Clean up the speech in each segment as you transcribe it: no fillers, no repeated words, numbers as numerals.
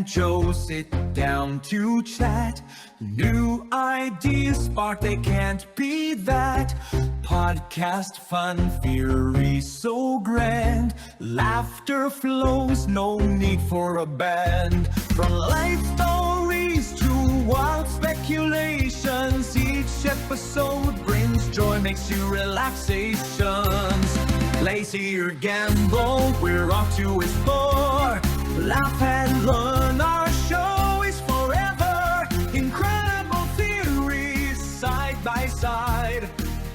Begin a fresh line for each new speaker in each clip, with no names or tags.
and Joe sit down to chat. New ideas spark, they can't be that. Podcast fun, fury so grand. Laughter flows, no need for a band. From life stories to wild speculations, each episode brings joy, makes you relaxations. Lazy or gamble, we're off to explore. Laugh and learn, our show is forever. Incredible theories, side by side.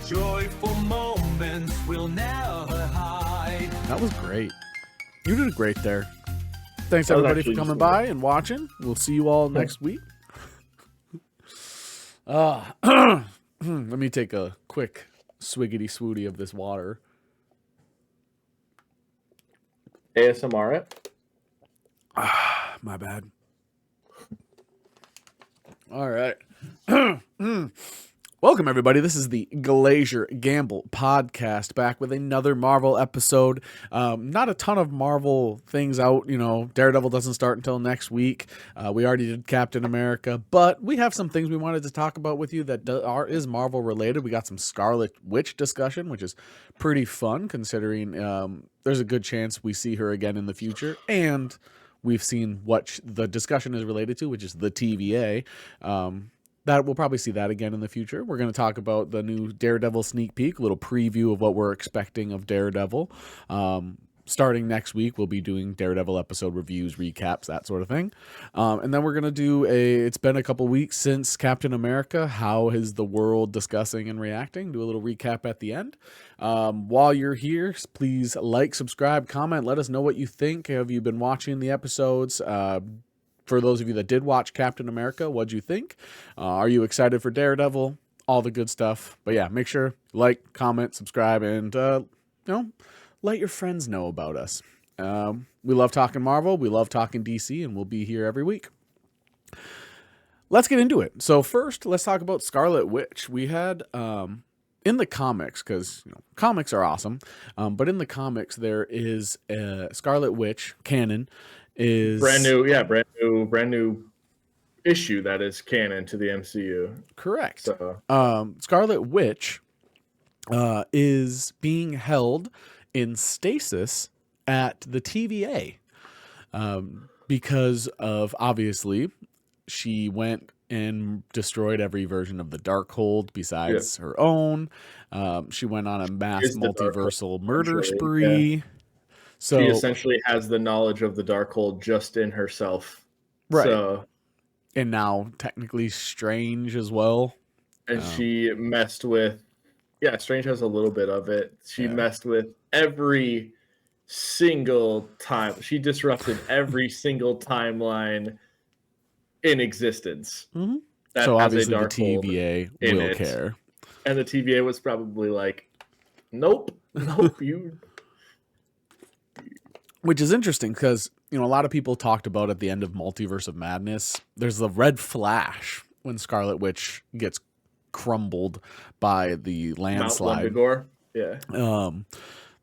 Joyful moments we'll never hide.
That was great. You did great there. Thanks everybody for coming by and watching. We'll see you all next week. Let me take a quick swiggity swooty of this water.
ASMR it.
My bad. All right. Welcome, everybody. This is the Glacier Gamble podcast, back with another Marvel episode. Not a ton of Marvel things out. You know, Daredevil doesn't start until next week. We already did Captain America, but we have some things we wanted to talk about with you that is Marvel related. We got some Scarlet Witch discussion, which is pretty fun considering there's a good chance we see her again in the future, and we've seen what the discussion is related to, which is the TVA. That we'll probably see that again in the future. We're going to talk about the new Daredevil sneak peek, a little preview of what we're expecting of Daredevil. Starting next week, we'll be doing Daredevil episode reviews, recaps, that sort of thing. And then we're going to do it's been a couple weeks since Captain America. How is the world discussing and reacting? Do a little recap at the end. While you're here, please like, subscribe, comment. Let us know what you think. Have you been watching the episodes? For those of you that did watch Captain America, what'd you think? Are you excited for Daredevil? All the good stuff. But yeah, make sure like, comment, subscribe, and let your friends know about us. We love talking Marvel. We love talking DC, and we'll be here every week. Let's get into it. So first, let's talk about Scarlet Witch. We had in the comics, because comics are awesome, but in the comics there is Scarlet Witch canon. Is
brand new issue that is canon to the MCU.
Correct.
So
Scarlet Witch is being held in stasis at the TVA because of, obviously, she went and destroyed every version of the Darkhold besides her own. She went on a mass multiversal murder spree.
Yeah.
So
she essentially has the knowledge of the Darkhold just in herself.
Right.
So,
and now technically Strange as well.
And she messed with... Yeah, Strange has a little bit of it. She messed with every single time. She disrupted every single timeline in existence.
Mm-hmm. So obviously the TVA will care.
And the TVA was probably like, nope, you...
Which is interesting because, a lot of people talked about at the end of Multiverse of Madness, there's the red flash when Scarlet Witch gets crumbled by the landslide.
Mount Wendigo. Yeah.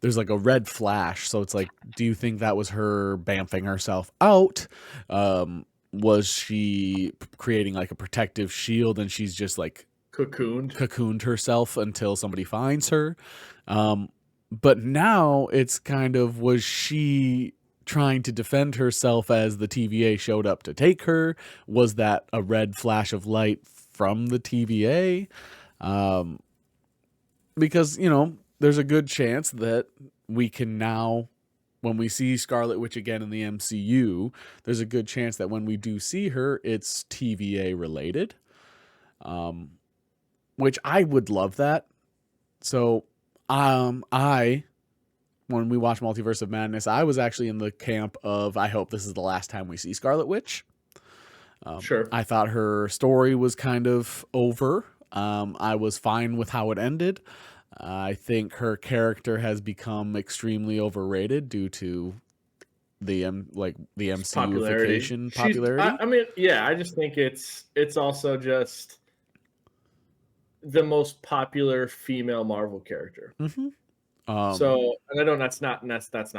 There's like a red flash. So it's like, do you think that was her bamfing herself out? Was she creating like a protective shield and she's just like cocooned herself until somebody finds her? But now it's kind of, was she trying to defend herself as the TVA showed up to take her? Was that a red flash of light from the TVA? Because, there's a good chance that we can now, when we see Scarlet Witch again in the MCU, there's a good chance that when we do see her, it's TVA related. Which I would love that. So... when we watched Multiverse of Madness, I was actually in the camp of, I hope this is the last time we see Scarlet Witch.
Sure.
I thought her story was kind of over. I was fine with how it ended. I think her character has become extremely overrated due to the MCU-ification popularity.
I just think it's also just the most popular female Marvel character.
Mm-hmm.
So, and I know that's not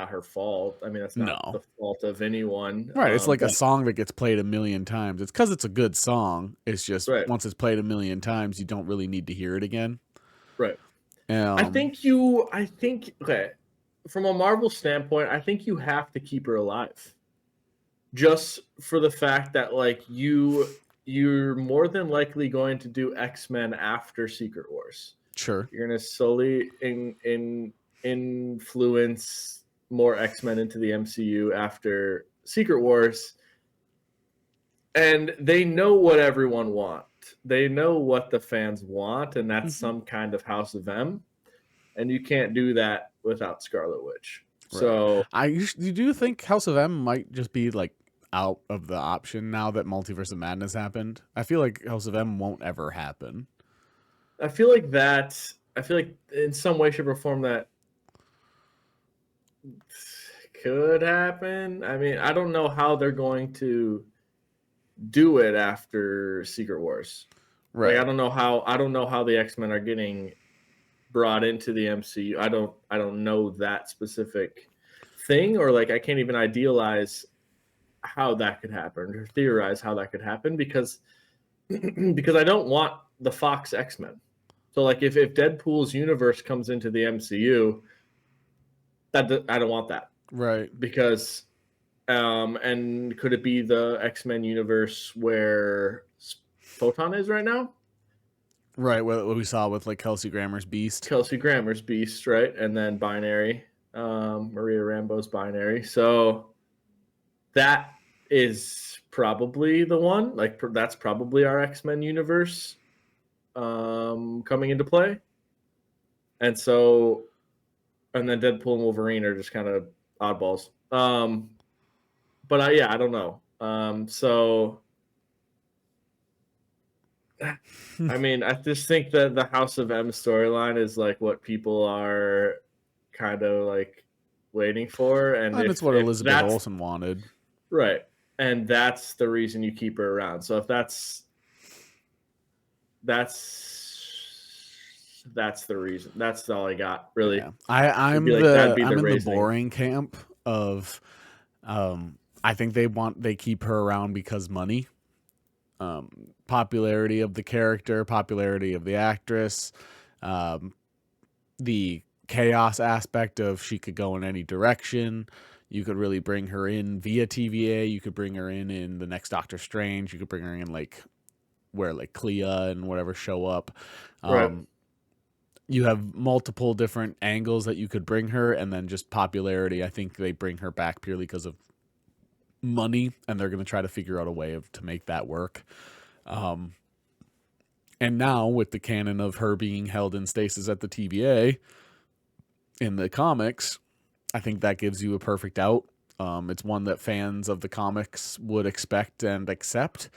her fault. I mean, that's not
No.
the fault of anyone.
Right, it's like a
But
song that gets played a million times. It's because it's a good song. It's just
right,
once it's played a million times, you don't really need to hear it again.
right.
Um,
I think okay, from a Marvel standpoint, I think you have to keep her alive. Just for the fact that like you're more than likely going to do X-Men after Secret Wars.
sure.
You're gonna slowly influence more X-Men into the MCU after Secret Wars. And they know what everyone wants. They know what the fans want, and that's
Mhm.
some kind of House of M. And you can't do that without Scarlet Witch.
Right.
So
You do think House of M might just be like out of the option now that Multiverse of Madness happened? I feel like House of M won't ever happen.
I feel like in some way, shape, or form that could happen. I mean, I don't know how they're going to do it after Secret Wars. Like
Right.
I don't know how the X-Men are getting brought into the MCU. I don't know that specific thing, or like I can't even idealize how that could happen or theorize how that could happen because because I don't want the Fox X-Men. So like if Deadpool's universe comes into the MCU, I don't want that
Right.
because and could it be the X-Men universe where Photon is right now?
Right. What we saw with like Kelsey Grammer's Beast.
Kelsey Grammer's Beast, right? And then Binary, Maria Rambo's Binary. So that is probably the one. Like that's probably our X-Men universe coming into play. And so, and then Deadpool and Wolverine are just kind of oddballs. But I don't know. So I mean, I just think that the House of M storyline is like what people are kind of like waiting for, and
And it's what
if
Elizabeth
that's
Olsen wanted.
right, and that's the reason you keep her around. So if that's the reason. That's all I got really.
Yeah. I'm
It'd be like that'd be
I'm
the
in the
reasoning.
boring camp of I think they keep her around because money. Popularity of the character, popularity of the actress, the chaos aspect of she could go in any direction. You could really bring her in via TVA. You could bring her in the next Doctor Strange. You could bring her in like where like Clea and whatever show up.
Right.
You have multiple different angles that you could bring her, and then just popularity. I think they bring her back purely because of money, and they're going to try to figure out a way to make that work. And now with the canon of her being held in stasis at the TVA in the comics, I think that gives you a perfect out. It's one that fans of the comics would expect and accept.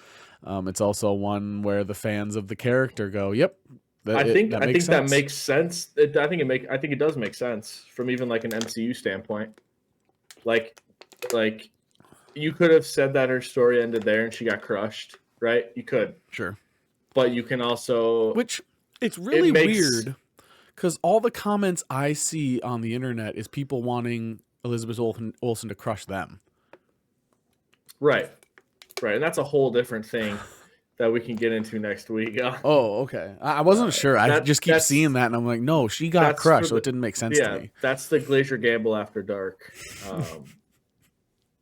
It's also one where the fans of the character go, "Yep,
I think that
sense."
makes sense. I think it does make sense from even like an MCU standpoint. Like you could have said that her story ended there and she got crushed, right? You could.
Sure.
But you can also
Which it's really
makes-
weird because all the comments I see on the internet is people wanting Elizabeth Olsen to crush them.
right. And that's a whole different thing that we can get into next week.
Oh, okay. I wasn't sure. I just keep seeing that, and I'm like, no, she got crushed, so it didn't make sense to me.
That's the Glacier Gamble After Dark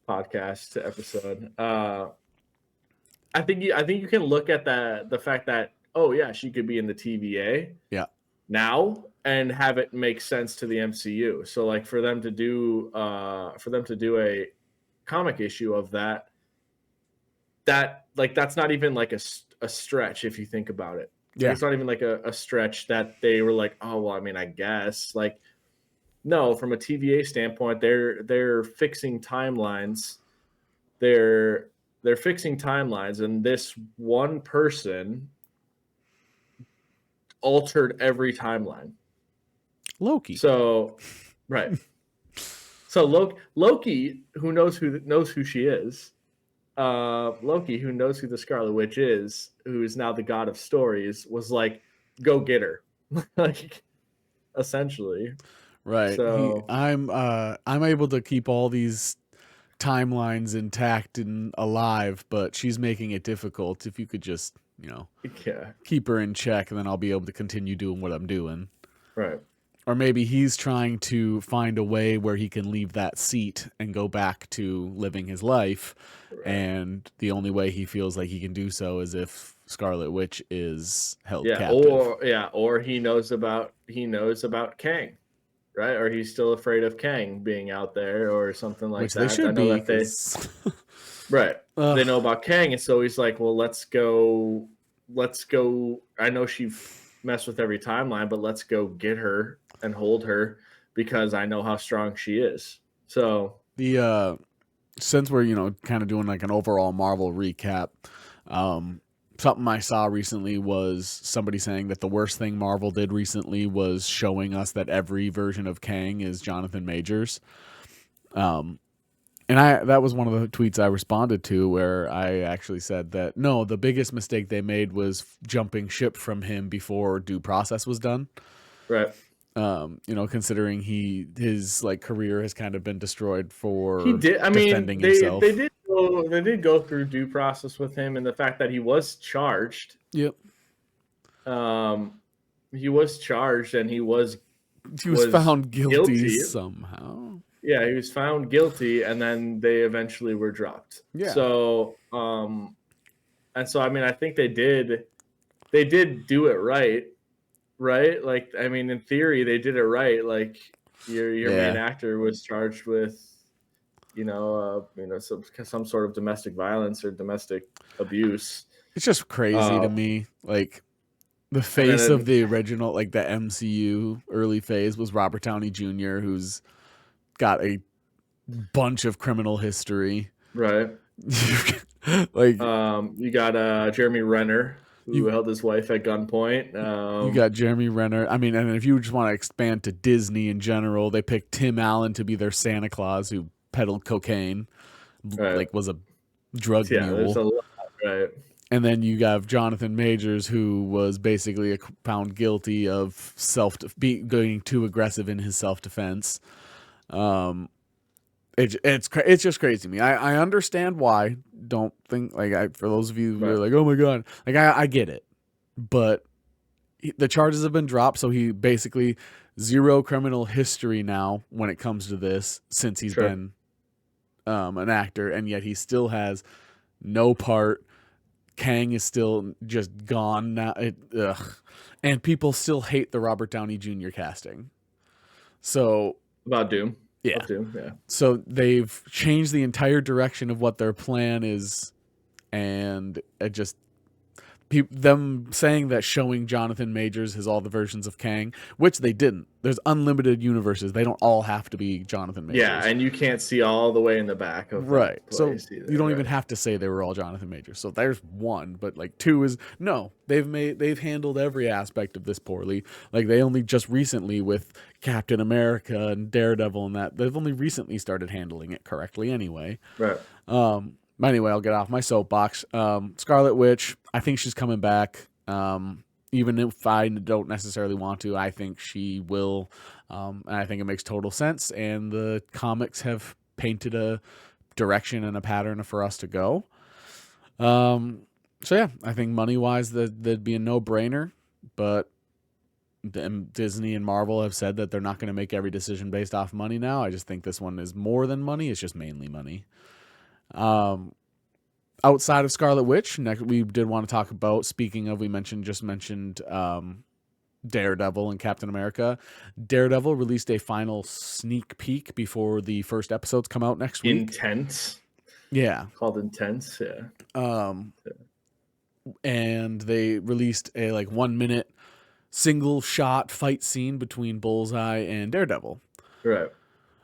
podcast episode. I think you can look at the fact that she could be in the TVA now and have it make sense to the MCU. So like for them to do a comic issue of that like that's not even like a stretch if you think about it.
Yeah.
It's not even like a stretch that they were like, oh well, I mean, I guess like no, from a TVA standpoint, they're fixing timelines. They're fixing timelines, and this one person altered every timeline.
Loki.
So, right. So Loki, who knows who she is, Loki, who knows who the Scarlet Witch is, who is now the god of stories, was like, "Go get her," like essentially.
Right.
So
I'm able to keep all these timelines intact and alive, but she's making it difficult. If you could just,
yeah,
keep her in check, and then I'll be able to continue doing what I'm doing.
right.
Or maybe he's trying to find a way where he can leave that seat and go back to living his life.
Right.
And the only way he feels like he can do so is if Scarlet Witch is held
Yeah,
captive.
or he knows about Kang, right? Or he's still afraid of Kang being out there or something like
Which they
that. I
should
know
be,
that they
because
right. They know about Kang, and so he's like, well, let's go. I know she messed with every timeline, but let's go get her and hold her because I know how strong she is. So
the since we're kind of doing like an overall Marvel recap, something I saw recently was somebody saying that the worst thing Marvel did recently was showing us that every version of Kang is Jonathan Majors. And that was one of the tweets I responded to, where I actually said that no, the biggest mistake they made was jumping ship from him before due process was done.
right.
Considering his like career has kind of been destroyed for
He did. I mean,
defending
they
himself.
they did go through due process with him, and the fact that he was charged.
Yep.
He was charged, and he was
found guilty somehow.
Yeah, he was found guilty, and then they eventually were dropped.
Yeah.
So, and so I mean, I think they did do it right, right? Like, I mean, in theory, they did it right. Like, your main actor was charged with, some sort of domestic violence or domestic abuse.
It's just crazy to me. Like, the face of the original, like the MCU early phase, was Robert Downey Jr., who's got a bunch of criminal history.
Right.
Like,
you got Jeremy Renner, who held his wife at gunpoint.
You got Jeremy Renner. I mean, and if you just want to expand to Disney in general, they picked Tim Allen to be their Santa Claus, who peddled cocaine, like was a drug mule.
There's a lot, right.
And then you have Jonathan Majors, who was basically found guilty of going too aggressive in his self-defense. It's just crazy to me. I understand why. Don't think for those of you who are like, oh my god, like I get it, but the charges have been dropped, so he basically zero criminal history now when it comes to this, since he's been an actor, and yet he still has no part. Kang is still just gone now, and people still hate the Robert Downey Jr. casting. So
about Doom.
Yeah.
Doom, yeah.
So they've changed the entire direction of what their plan is, and it just them saying that showing Jonathan Majors has all the versions of Kang, which they didn't. There's unlimited universes. They don't all have to be Jonathan Majors.
Yeah, and you can't see all the way in the back of
right. So
either,
you don't even have to say they were all Jonathan Majors. So there's one, but like two is no. They've handled every aspect of this poorly. Like they only just recently with Captain America and Daredevil and that they've only recently started handling it correctly anyway.
Right.
But anyway, I'll get off my soapbox. Scarlet Witch, I think she's coming back. Even if I don't necessarily want to, I think she will. And I think it makes total sense. And the comics have painted a direction and a pattern for us to go. So yeah, I think money-wise, that'd be a no-brainer. But Disney and Marvel have said that they're not going to make every decision based off money now. I just think this one is more than money. It's just mainly money. Outside of Scarlet Witch, next we did want to talk about, speaking of, we just mentioned Daredevil and Captain America. Daredevil released a final sneak peek before the first episodes come out next week.
Intense.
Yeah.
Called Intense, yeah.
And they released a 1 minute single shot fight scene between Bullseye and Daredevil.
Right.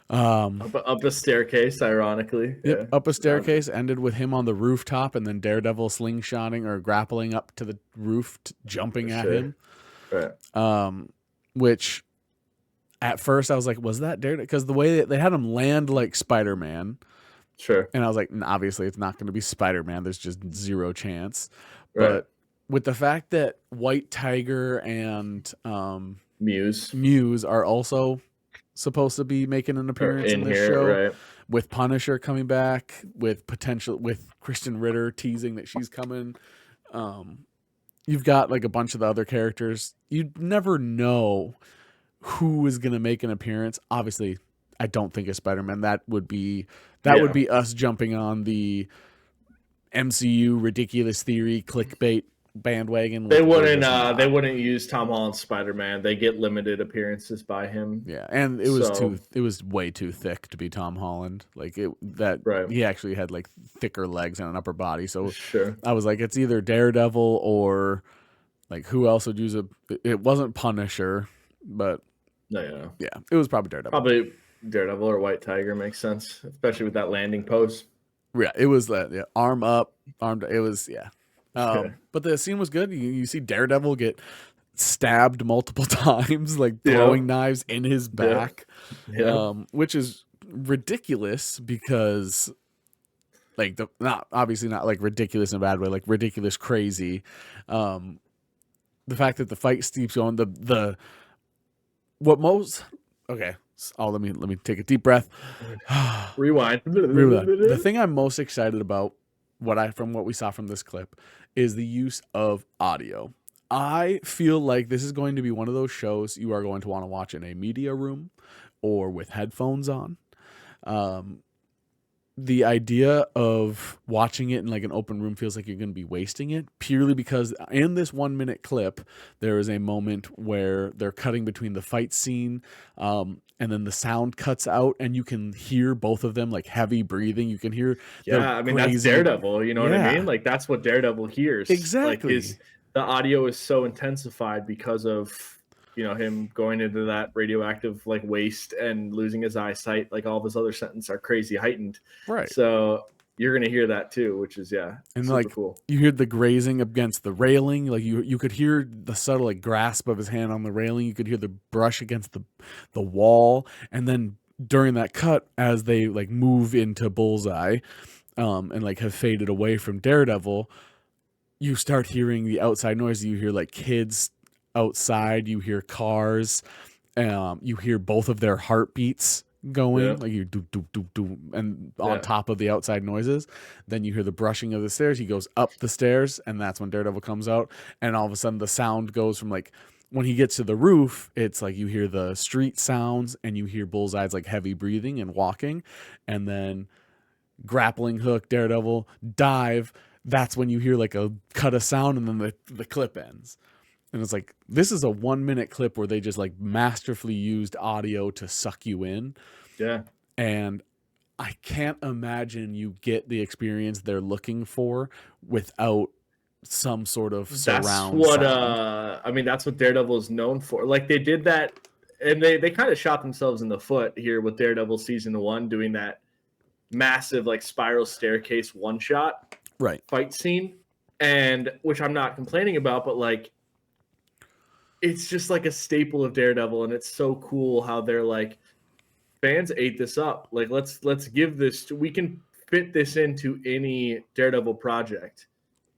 Up a staircase, ironically.
Yep,
yeah.
up a staircase, ended with him on the rooftop, and then Daredevil slingshotting or grappling up to the roof, jumping at him.
Right.
Which at first I was like, was that Daredevil? Because the way they had him land like Spider-Man.
Sure.
And I was like, obviously it's not going to be Spider-Man. There's just zero chance.
Right.
But with the fact that White Tiger and
Muse
are also supposed to be making an appearance in this
here,
show,
right?
with Punisher coming back, with Kristen Ritter teasing that she's coming. You've got like a bunch of the other characters. You never know who is going to make an appearance. Obviously, I don't think it's Spider-Man. That would be us jumping on the MCU ridiculous theory clickbait bandwagon.
They wouldn't use Tom Holland's Spider-Man. They get limited appearances by him.
Yeah, and it was way too thick to be Tom Holland. Like he actually had like thicker legs and an upper body. So
sure.
I was like, it's either Daredevil or like who else would use it wasn't Punisher, but
yeah,
it was probably Daredevil.
Probably Daredevil or White Tiger makes sense, especially with that landing pose.
Yeah, it was that. Yeah, arm up, armed. It was but the scene was good. You see Daredevil get stabbed multiple times, like throwing knives in his back, which is ridiculous because, like, obviously not like ridiculous in a bad way, like ridiculous crazy. The fact that the fight keeps going, let me take a deep breath.
Rewind.
The thing I'm most excited about, from what we saw from this clip, is the use of audio. I feel like this is going to be one of those shows you are going to want to watch in a media room or with headphones on. The idea of watching it in like an open room feels like you're going to be wasting it, purely because in this 1 minute clip, there is a moment where they're cutting between the fight scene, and then the sound cuts out and you can hear both of them like heavy breathing. You can hear,
that's Daredevil. You know what I mean? Like that's what Daredevil hears.
Exactly.
Like the audio is so intensified because of, him going into that radioactive like waste and losing his eyesight. Like all of his other sentences are crazy heightened.
Right.
So you're going to hear that too, which is,
and
super
like
cool.
You hear the grazing against the railing. Like you could hear the subtle like grasp of his hand on the railing. You could hear the brush against the wall. And then during that cut, as they like move into Bullseye, and like have faded away from Daredevil, you start hearing the outside noise. You hear like kids outside, you hear cars, you hear both of their heartbeats going, like you do do do do, and on top of the outside noises. Then you hear the brushing of the stairs. He goes up the stairs, and that's when Daredevil comes out. And all of a sudden, the sound goes from like when he gets to the roof, it's like you hear the street sounds, and you hear Bullseye's like heavy breathing and walking, and then grappling hook, Daredevil dive. That's when you hear like a cut of sound, and then the clip ends. And it's like, this is a 1 minute clip where they just like masterfully used audio to suck you in.
Yeah.
And I can't imagine you get the experience they're looking for without some sort of surround sound.
That's what Daredevil is known for. Like they did that, and they kind of shot themselves in the foot here with Daredevil season 1, doing that massive like spiral staircase one shot fight scene, and which I'm not complaining about, but like it's just like a staple of Daredevil, and it's so cool how they're like, fans ate this up. Like let's give this we can fit this into any Daredevil project.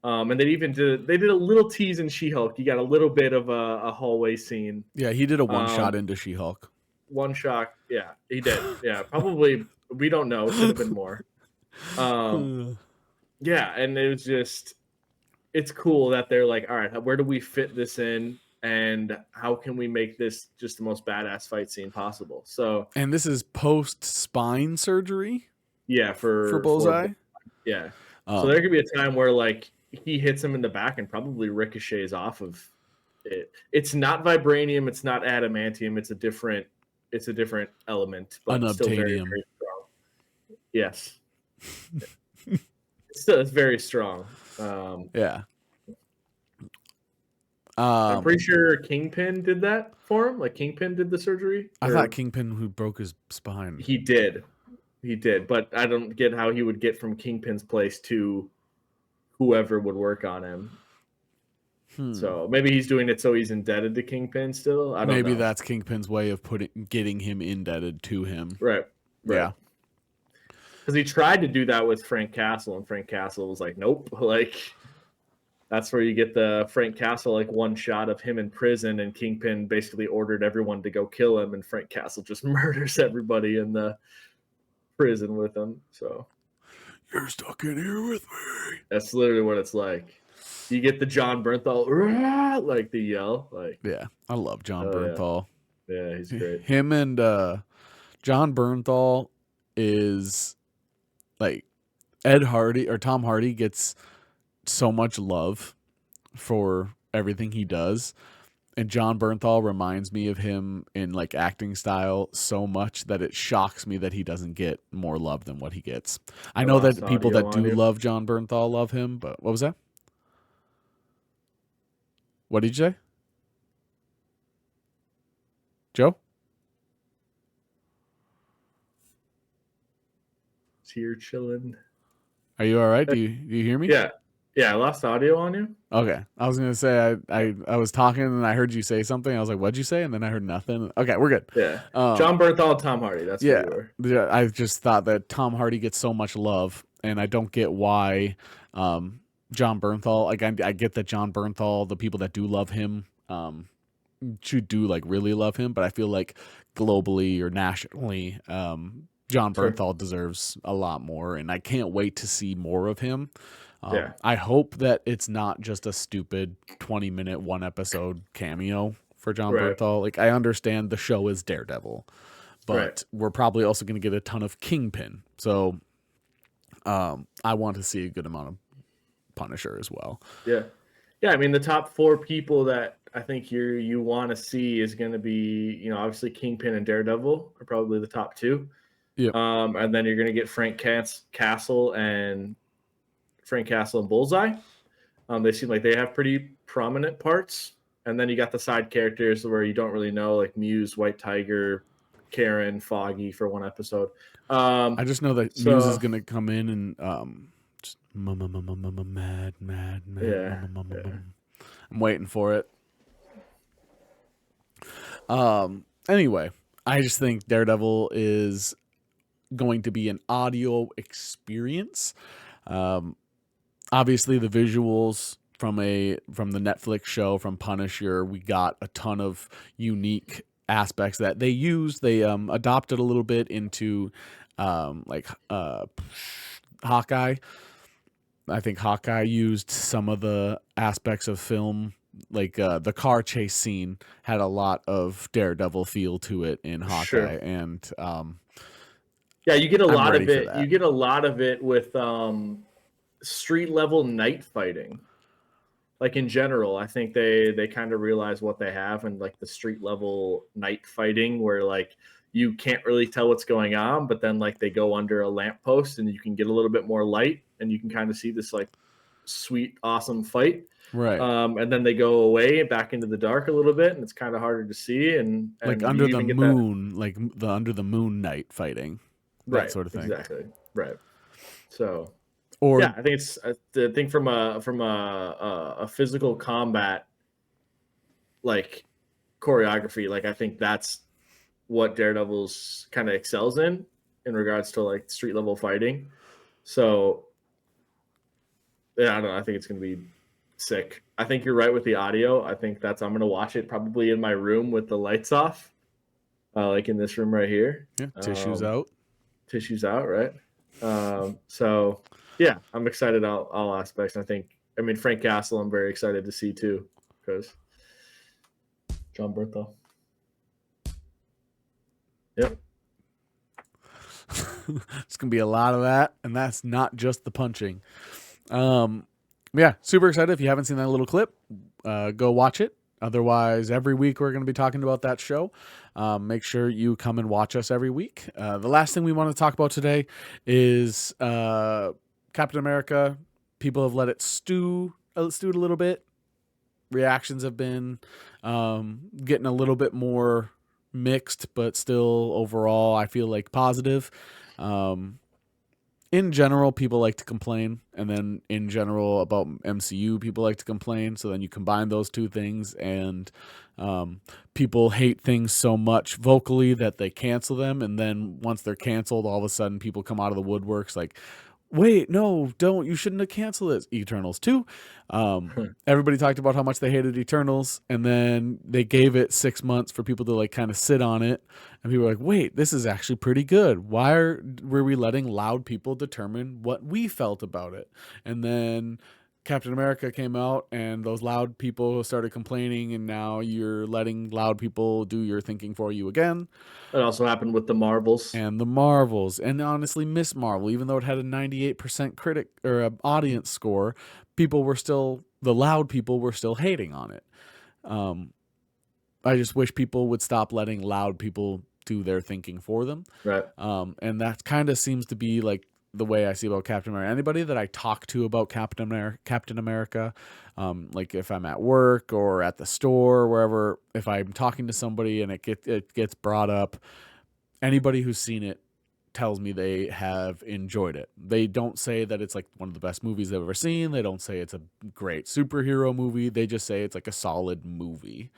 And they did a little tease in She-Hulk. You got a little bit of a hallway scene.
Yeah, he did a one shot into She-Hulk.
One shot, yeah, he did. Yeah, probably we don't know. It could have been more. Yeah, and it was just, it's cool that they're like, all right, where do we fit this in? And how can we make this just the most badass fight scene possible? So,
and this is post spine surgery.
Yeah, for
Bullseye.
Yeah. So there could be a time where like he hits him in the back and probably ricochets off of it. It's not vibranium. It's not adamantium. It's a different element, but
unobtainium.
Still very, very strong. Yes. It's very strong.
Yeah.
I'm pretty sure Kingpin did that for him. Like Kingpin did the surgery.
I thought Kingpin who broke his spine.
He did, but I don't get how he would get from Kingpin's place to whoever would work on him. So maybe he's doing it so he's indebted to Kingpin still. I don't know.
Maybe that's Kingpin's way of getting him indebted to him.
Right.
Yeah.
Because he tried to do that with Frank Castle, and Frank Castle was like, "Nope." Like, That's where you get the Frank Castle like one shot of him in prison, and Kingpin basically ordered everyone to go kill him, and Frank Castle just murders everybody in the prison with him. So
You're stuck in here with me.
that's literally what it's like. You get the John Bernthal like the yell, like
Yeah, I love John
oh,
Bernthal.
Yeah, he's great.
Him and John Bernthal is like Ed Hardy or Tom Hardy gets so much love for everything he does. And John Bernthal reminds me of him in like acting style so much that it shocks me that he doesn't get more love than what he gets. I know that people that do love John Bernthal love him, but what was that? What did you say? Joe?
It's here chilling.
Are you all right? Do you hear me?
Yeah. Yeah, I lost audio on you.
Okay. I was gonna say I was talking and I heard you say something. I was like, what'd you say? And then I heard nothing. Okay, we're good.
Yeah. John Bernthal, Tom Hardy. That's what you were.
Yeah. I just thought that Tom Hardy gets so much love, and I don't get why John Bernthal, like I get that John Bernthal, the people that do love him, should do like really love him, but I feel like globally or nationally, John Bernthal deserves a lot more, and I can't wait to see more of him. I hope that it's not just a stupid 20-minute one episode cameo for John Bernthal. Like, I understand the show is Daredevil, but we're probably also going to get a ton of Kingpin. So I want to see a good amount of Punisher as well.
Yeah. Yeah, I mean, the top 4 people that I think you want to see is going to be, you know, obviously Kingpin and Daredevil are probably the top 2.
Yeah.
And then you're going to get Frank Castle and Bullseye. They seem like they have pretty prominent parts. And then you got the side characters where you don't really know, like Muse, White Tiger, Karen, Foggy for one episode.
I just know that Muse is going to come in and just mad.
Yeah.
I'm waiting for it. Anyway, I just think Daredevil is going to be an audio experience. Obviously the visuals from the Netflix show, from Punisher, we got a ton of unique aspects that they used. They adopted a little bit into Hawkeye. I think Hawkeye used some of the aspects of film, like the car chase scene had a lot of Daredevil feel to it in Hawkeye. And
yeah, you get a lot of it. You get a lot of it with street level night fighting. Like in general, I think they kind of realize what they have, and like the street level night fighting where like you can't really tell what's going on, but then like they go under a lamppost and you can get a little bit more light and you can kind of see this like sweet, awesome fight.
Right.
And then they go away back into the dark a little bit, and it's kind of harder to see. And
like under the moon, like the under the moon night fighting, that sort of thing.
Exactly. Right. So,
or
yeah, I think it's the thing from a physical combat like choreography. Like I think that's what Daredevil's kind of excels in regards to like street level fighting. So, yeah, I don't know. I think it's gonna be sick. I think you're right with the audio. I think I'm gonna watch it probably in my room with the lights off, like in this room right here.
Yeah, tissues out,
right? So yeah, I'm excited all aspects. I mean Frank Castle, I'm very excited to see too, because John Bernthal. Yep.
It's gonna be a lot of that, and that's not just the punching. Yeah, super excited. If you haven't seen that little clip, go watch it. Otherwise, every week we're going to be talking about that show. Make sure you come and watch us every week. The last thing we want to talk about today is Captain America. People have let it stew a little bit. Reactions have been getting a little bit more mixed, but still overall I feel like positive. In general, people like to complain, and then in general about MCU, people like to complain. So then you combine those two things, and people hate things so much vocally that they cancel them. And then once they're canceled, all of a sudden people come out of the woodworks like, wait, no, don't. You shouldn't have canceled it. Eternals 2. Everybody talked about how much they hated Eternals, and then they gave it 6 months for people to like kind of sit on it. And people were like, wait, this is actually pretty good. Were we letting loud people determine what we felt about it? And then Captain America came out, and those loud people started complaining, and now you're letting loud people do your thinking for you again.
It also happened with the Marvels.
And the Marvels, and honestly, Miss Marvel, even though it had a 98% critic or audience score, the loud people were still hating on it. I just wish people would stop letting loud people do their thinking for them.
Right.
And that kind of seems to be like the way I see about Captain America. Anybody that I talk to about Captain America, like if I'm at work or at the store, or wherever, if I'm talking to somebody and it gets brought up, anybody who's seen it tells me they have enjoyed it. They don't say that it's like one of the best movies they've ever seen. They don't say it's a great superhero movie. They just say it's like a solid movie.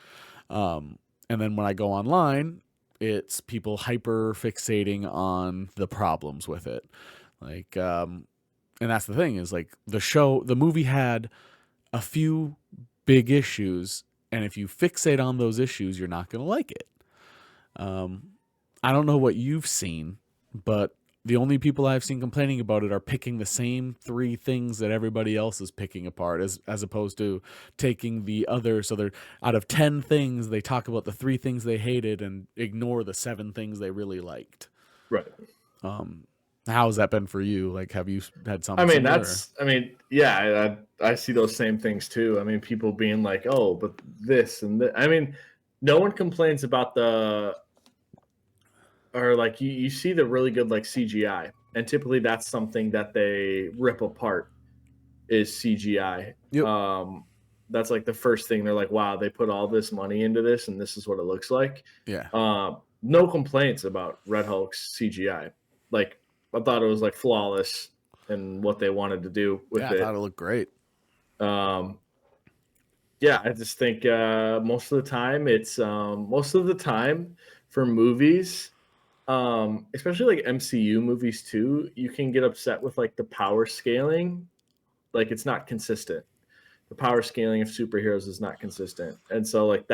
And then when I go online, it's people hyper fixating on the problems with it. Like, and that's the thing is like the movie had a few big issues, and if you fixate on those issues, you're not going to like it. I don't know what you've seen, but the only people I've seen complaining about it are picking the same 3 things that everybody else is picking apart, as opposed to taking the other. So they're out of 10 things, they talk about the 3 things they hated and ignore the 7 things they really liked.
Right.
How's that been for you? Like, have you had something?
Yeah, I see those same things too. I mean, people being like, oh, but this and that. I mean, no one complains about or like you see the really good like CGI, and typically that's something that they rip apart is CGI.
Yep.
That's like the first thing they're like, wow, they put all this money into this, and this is what it looks like.
Yeah.
No complaints about Red Hulk's CGI. Like, I thought it was like flawless in what they wanted to do with it.
I thought it looked great.
Yeah, I just think most of the time for movies, especially like MCU movies too, you can get upset with like the power scaling. Like, it's not consistent. The power scaling of superheroes is not consistent. And so like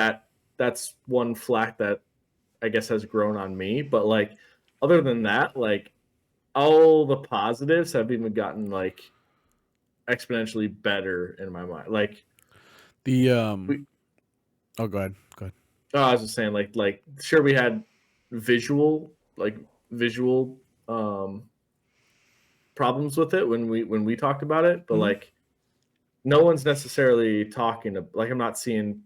that's one flack that I guess has grown on me. But like, other than that, like, all the positives have even gotten like exponentially better in my mind. Like
The oh, go ahead.
I was just saying, like sure, we had visual problems with it when we talked about it, but like no one's necessarily talking like, I'm not seeing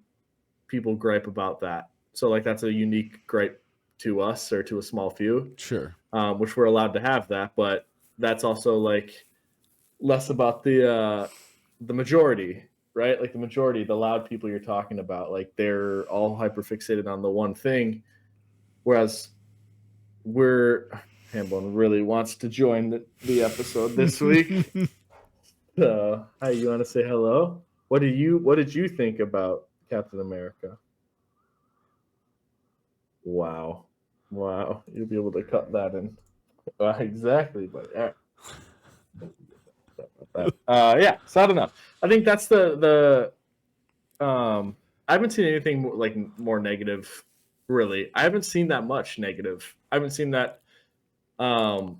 people gripe about that. So like that's a unique gripe to us or to a small few.
Sure.
Which we're allowed to have that, but that's also like less about the majority, right? Like the majority, the loud people you're talking about, like they're all hyper fixated on the one thing, whereas Hamblin really wants to join the episode this week. So, hi, you want to say hello? What did you think about Captain America? Wow, you'll be able to cut that in. Exactly, but yeah. So I don't know. I think that's the I haven't seen anything like more negative. Really, I haven't seen that much negative. I haven't seen that. I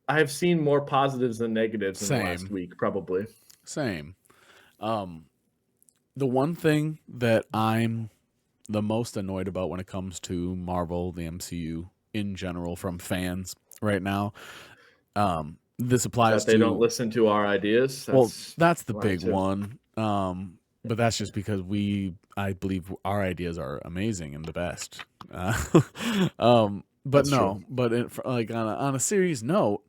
have seen more positives than negatives in the last week, probably.
Same. The one thing that I'm the most annoyed about when it comes to Marvel, the MCU in general, from fans right now, this applies
that they don't listen to our ideas.
That's the big one. But that's just because I believe our ideas are amazing and the best. But that's no, true. But like on a serious note,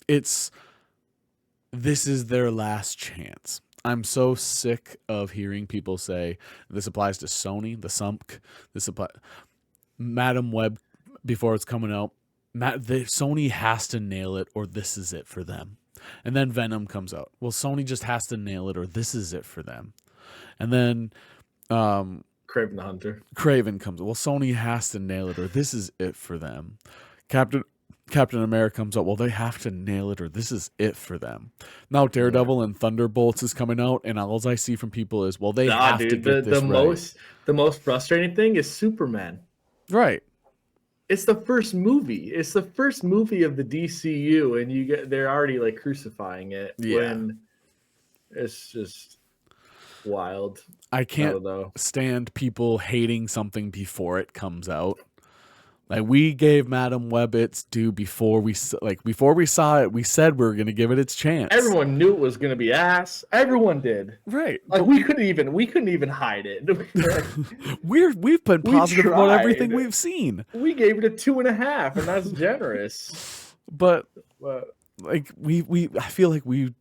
this is their last chance. I'm so sick of hearing people say this applies to Sony, the Sump. Madam Web, before it's coming out, Sony has to nail it, or this is it for them. And then Venom comes out. Well, Sony just has to nail it, or this is it for them. And then
Kraven the Hunter.
Kraven comes out. Well, Sony has to nail it, or this is it for them. Captain Captain America comes out, well, they have to nail it or this is it for them. Now Daredevil and Thunderbolts is coming out, and all I see from people is, well, they have to get this right.
The most frustrating thing is Superman.
Right.
It's the first movie. It's the first movie of the DCU, and they're already like crucifying it.
Yeah.
When it's just wild.
I can't stand people hating something before it comes out. Like, we gave Madam Web its due before we saw it. We said we were going to give it its chance.
Everyone knew it was going to be ass. Everyone did.
Right.
Like, we couldn't even hide it.
We've been positive about everything we've seen.
We gave it a 2.5, and that's generous.
But like I feel like we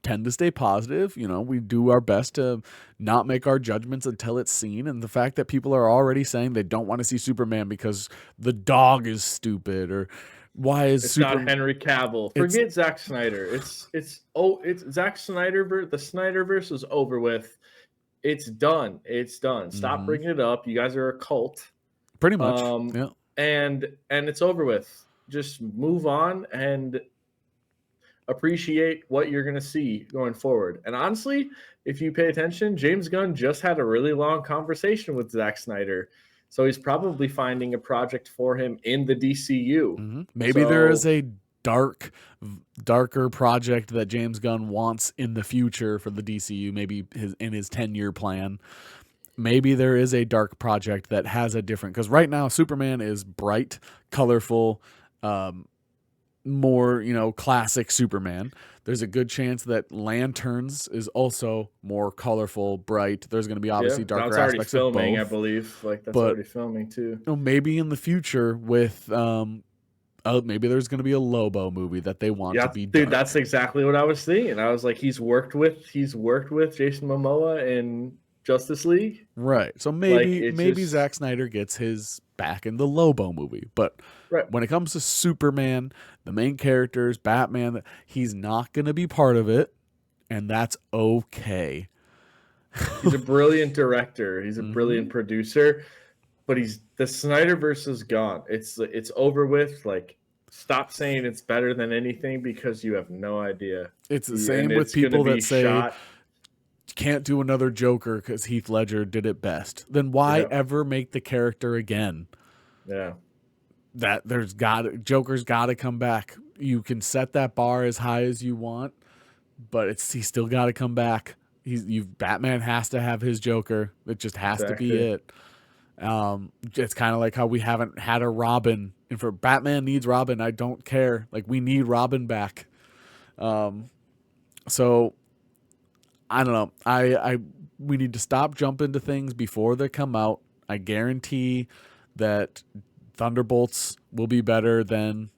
tend to stay positive. You know, we do our best to not make our judgments until it's seen. And the fact that people are already saying they don't want to see Superman because the dog is stupid, or why is
it's not Henry Cavill? Forget Zack Snyder. It's Zack Snyder. The Snyderverse is over with. It's done. It's done. Stop bringing it up. You guys are a cult.
Pretty much. Yeah.
And it's over with. Just move on and appreciate what you're going to see going forward. And honestly, if you pay attention, James Gunn just had a really long conversation with Zack Snyder. So he's probably finding a project for him in the DCU.
Maybe there is a darker project that James Gunn wants in the future for the DCU, maybe in his 10-year plan. Maybe there is a dark project that has a different, because right now Superman is bright, colorful, more, classic Superman. There's a good chance that Lanterns is also more colorful, bright. There's going to be obviously darker aspects of both. That's already filming,
I believe. That's already filming too.
Maybe in the future with maybe there's going to be a Lobo movie that they want to be
dark. Dude, that's exactly what I was thinking. I was like, he's worked with Jason Momoa in Justice League.
Right. So maybe Zack Snyder gets his back in the Lobo movie. But when it comes to Superman, the main characters, Batman, he's not going to be part of it, and that's okay.
He's a brilliant director. He's a brilliant producer, but the Snyderverse is gone. It's over with. Like, stop saying it's better than anything because you have no idea.
It's the same with people that say can't do another Joker because Heath Ledger did it best. Then why ever make the character again?
Yeah.
Joker's got to come back. You can set that bar as high as you want, but he's still got to come back. Batman has to have his Joker. It just has to be it. It's kind of like how we haven't had a Robin, and for Batman needs Robin. I don't care. Like, we need Robin back. So I don't know. We need to stop jumping to things before they come out. I guarantee that Thunderbolts will be better than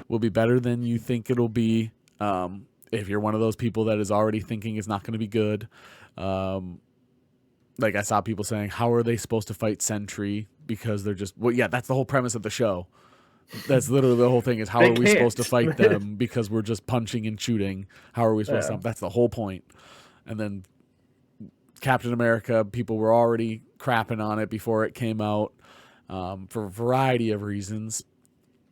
you think it'll be. If you're one of those people that is already thinking it's not going to be good. Like, I saw people saying, how are they supposed to fight Sentry? Because they're just, that's the whole premise of the show. That's literally the whole thing, is how are we supposed to fight them because we're just punching and shooting? How are we supposed to? That's the whole point. And then Captain America, people were already crapping on it before it came out for a variety of reasons.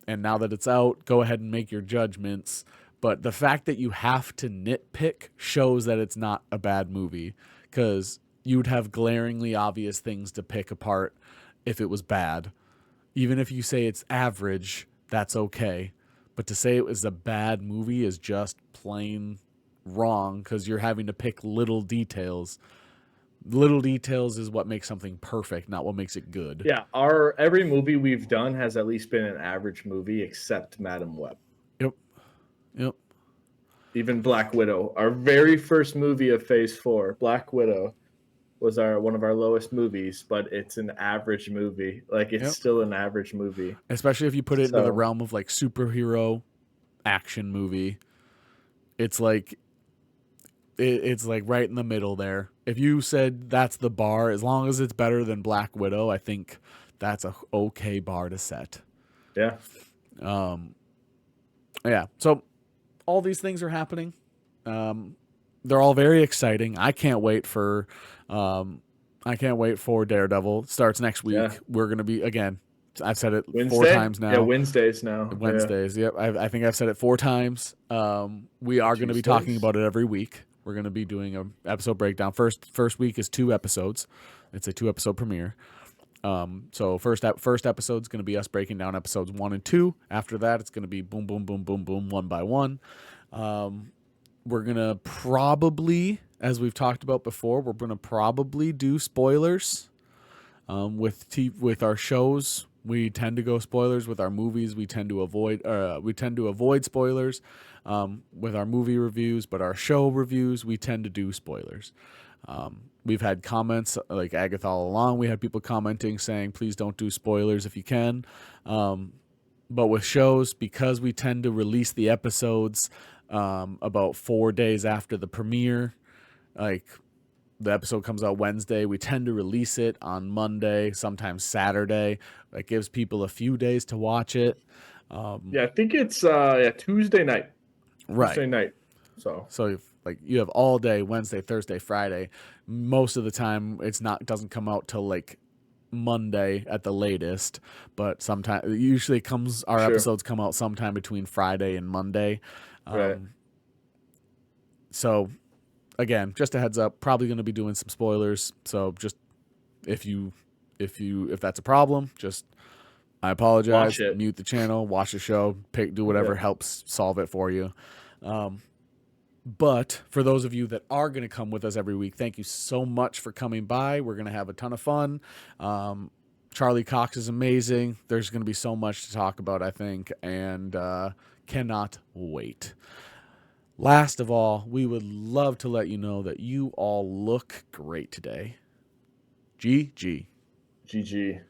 And now that it's out, go ahead and make your judgments. But the fact that you have to nitpick shows that it's not a bad movie, because you would have glaringly obvious things to pick apart if it was bad. Even if you say it's average, that's okay. But to say it was a bad movie is just plain wrong, because you're having to pick little details. Little details is what makes something perfect, not what makes it good.
Yeah, every movie we've done has at least been an average movie, except Madam Web.
Yep.
Even Black Widow, our very first movie of Phase 4, Black Widow, was one of our lowest movies, but it's an average movie. Like, it's still an average movie.
Especially if you put it into the realm of like superhero action movie. It's like right in the middle there. If you said that's the bar, as long as it's better than Black Widow, I think that's a okay bar to set.
Yeah.
Yeah. So all these things are happening. They're all very exciting. I can't wait for Daredevil. Starts next week. Yeah. We're going to be, again, I've said it
Wednesday?
4 times now.
Yeah, Wednesdays now.
Wednesdays. Yep. I think I've said it 4 times. We are going to be talking
Tuesdays?
about it every week. We're going to be doing a episode breakdown. First week is 2 episodes. It's a 2-episode premiere. So first episode is going to be us breaking down episodes 1 and 2. After that, it's going to be boom, boom, boom, boom, boom, one by one. We're going to probably, as we've talked about before, we're going to probably do spoilers. With our shows, we tend to go spoilers. With our movies, we tend to avoid spoilers. With our movie reviews, but our show reviews, we tend to do spoilers. We've had comments like Agatha all along. We had people commenting saying, please don't do spoilers if you can. But with shows, because we tend to release the episodes about 4 days after the premiere, like the episode comes out Wednesday, we tend to release it on Monday, sometimes Saturday. That gives people a few days to watch it.
Yeah, I think it's Tuesday night.
Right.
Tuesday night. So
if, you have all day, Wednesday, Thursday, Friday. Most of the time doesn't come out till like Monday at the latest, but sometimes usually our episodes come out sometime between Friday and Monday.
Right.
So again, just a heads up, probably going to be doing some spoilers. So just if that's a problem, I apologize.
Watch it.
Mute the channel, watch the show, do whatever helps solve it for you. But for those of you that are going to come with us every week, thank you so much for coming by. We're going to have a ton of fun. Charlie Cox is amazing. There's going to be so much to talk about, I think, and cannot wait. Last of all, we would love to let you know that you all look great today. GG.
GG.